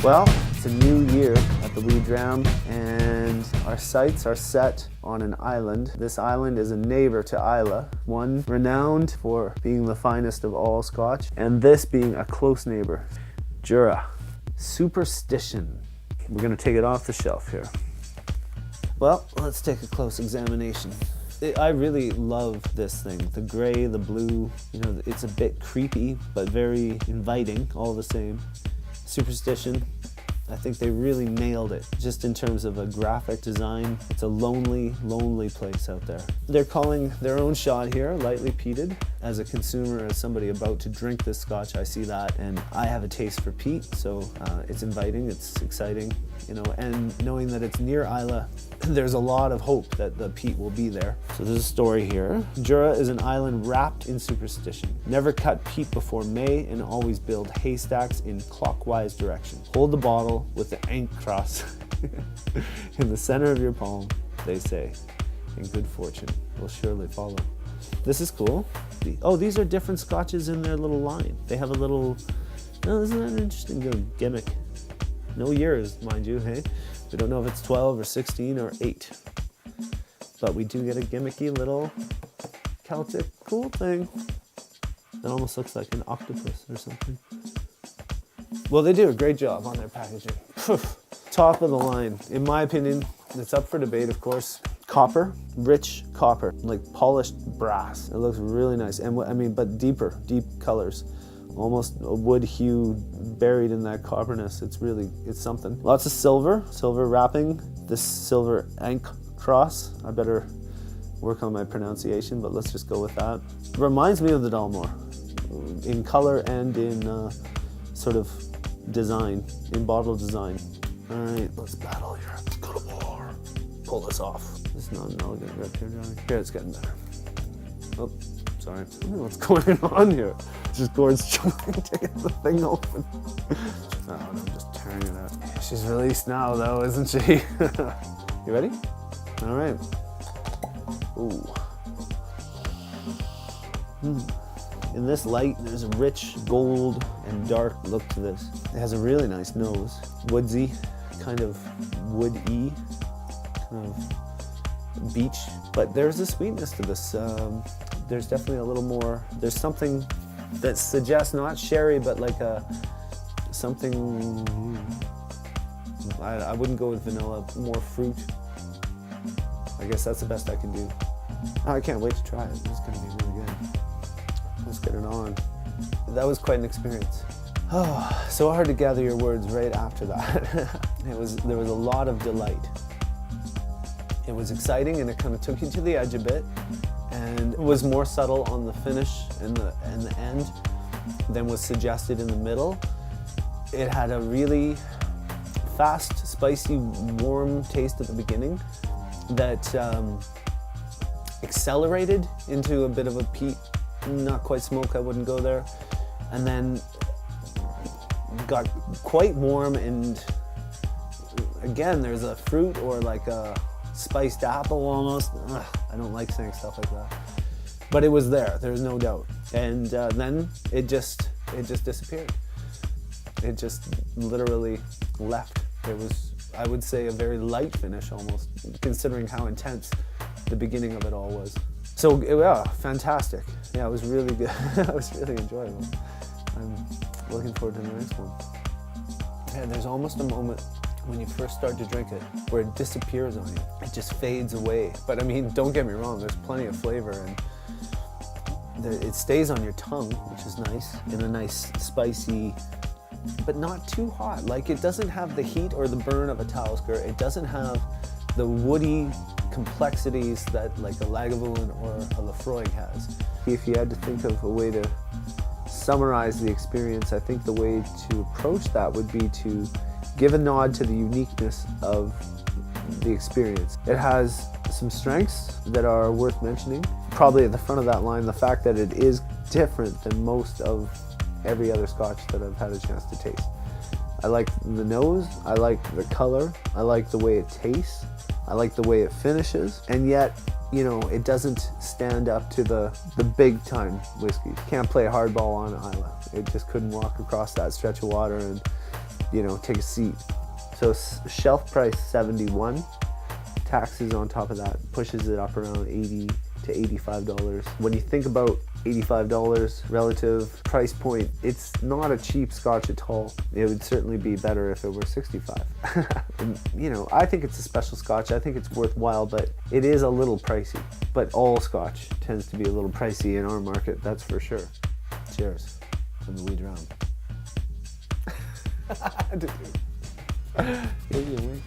Well, it's a new year at the Wee Dram, and our sights are set on an island. This island is a neighbor to Islay, one renowned for being the finest of all Scotch, and this being a close neighbor, Jura. Superstition. We're gonna take it off the shelf here. Well, let's take a close examination. I really love this thing. The gray, the blue, you know, it's a bit creepy, but very inviting all the same. Superstition, I think they really nailed it. Just in terms of a graphic design, it's a lonely, lonely place out there. They're calling their own shot here, lightly peated. As a consumer, as somebody about to drink this Scotch, I see that, and I have a taste for peat, so it's inviting, it's exciting, you know, and knowing that it's near Islay, there's a lot of hope that the peat will be there. So there's a story here. Jura is an island wrapped in superstition. Never cut peat before May and always build haystacks in clockwise direction. Hold the bottle with the ink cross in the center of your palm, they say, and good fortune will surely follow. This is cool. Oh, these are different Scotches in their little line. They have a little, oh, isn't that an interesting little gimmick? No years, mind you, hey? We don't know if it's 12 or 16 or 8. But we do get a gimmicky little Celtic cool thing. That almost looks like an octopus or something. Well, they do a great job on their packaging. Top of the line, in my opinion. It's up for debate, of course. Copper, rich copper, like polished brass. It looks really nice, and I mean, but deep colors. Almost a wood hue buried in that copperness. It's something. Lots of silver wrapping. This silver ink cross. I better work on my pronunciation, but let's just go with that. It reminds me of the Dalmore in color and in sort of design, in bottle design. All right, let's battle here. Let's go to war. Pull this off. It's not an elegant rip here, Johnny. Here, it's getting better. Oh, sorry. I don't know what's going on here. Just Gord's trying to get the thing open. Oh, no, I'm just tearing it out. She's released now, though, isn't she? You ready? All right. Ooh. In this light, there's a rich gold and dark look to this. It has a really nice nose. Woodsy, kind of woody, kind of beach. But there's a sweetness to this. There's definitely a little more, there's something that suggests not sherry, but like something, I wouldn't go with vanilla, more fruit. I guess that's the best I can do. Oh, I can't wait to try it. It's gonna be really good. Let's get it on. That was quite an experience. Oh, so hard to gather your words right after that. There was a lot of delight. It was exciting, and it kind of took you to the edge a bit, and it was more subtle on the finish and the end than was suggested in the middle. It had a really fast, spicy, warm taste at the beginning that accelerated into a bit of a peat, not quite smoke, I wouldn't go there, and then got quite warm, and again, there's a fruit or like a spiced apple almost. Ugh, I don't like saying stuff like that. But it was there's no doubt. And then it just disappeared. It just literally left. It was, I would say, a very light finish almost, considering how intense the beginning of it all was. So, yeah, fantastic. Yeah, it was really good. It was really enjoyable. I'm looking forward to the next one. Yeah, there's almost a moment when you first start to drink it where it disappears on you. It just fades away. But I mean, don't get me wrong, there's plenty of flavor, and it stays on your tongue, which is nice, in a nice spicy, but not too hot. Like, it doesn't have the heat or the burn of a Talisker. It doesn't have the woody complexities that like a Lagavulin or a Lafroig has. If you had to think of a way to summarize the experience, I think the way to approach that would be to give a nod to the uniqueness of the experience. It has some strengths that are worth mentioning. Probably at the front of that line, the fact that it is different than most of every other Scotch that I've had a chance to taste. I like the nose, I like the color, I like the way it tastes, I like the way it finishes, and yet, you know, it doesn't stand up to the big time whiskeys. Can't play hardball on Islay. It just couldn't walk across that stretch of water and you know, take a seat. So shelf price 71, taxes on top of that pushes it up around $80 to $85. When you think about $85 relative price point, it's not a cheap Scotch at all. It would certainly be better if it were 65. And, you know, I think it's a special Scotch. I think it's worthwhile, but it is a little pricey. But all Scotch tends to be a little pricey in our market, that's for sure. Cheers to the Wee Dram. Give me a wink.